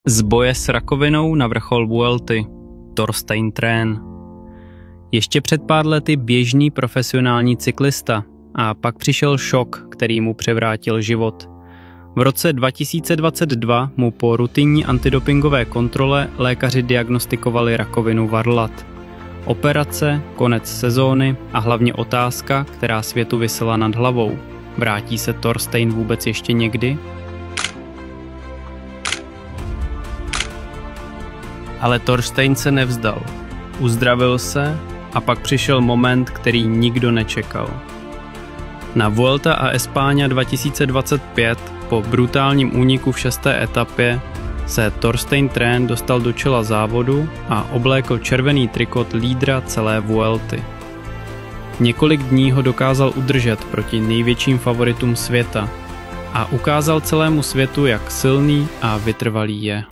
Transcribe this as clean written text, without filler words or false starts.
Z boje s rakovinou na vrchol Vuelty. Torstein Thren. Ještě před pár lety běžný profesionální cyklista a pak přišel šok, který mu převrátil život. V roce 2022 mu po rutinní antidopingové kontrole lékaři diagnostikovali rakovinu varlat. Operace, konec sezóny a hlavně otázka, která světu visela nad hlavou. Vrátí se Torstein vůbec ještě někdy? Ale Torstein se nevzdal. Uzdravil se a pak přišel moment, který nikdo nečekal. Na Vuelta a España 2025 po brutálním úniku v 6. etapě se Torstein Thren dostal do čela závodu a oblékl červený trikot lídra celé Vuelty. Několik dní ho dokázal udržet proti největším favoritům světa a ukázal celému světu, jak silný a vytrvalý je.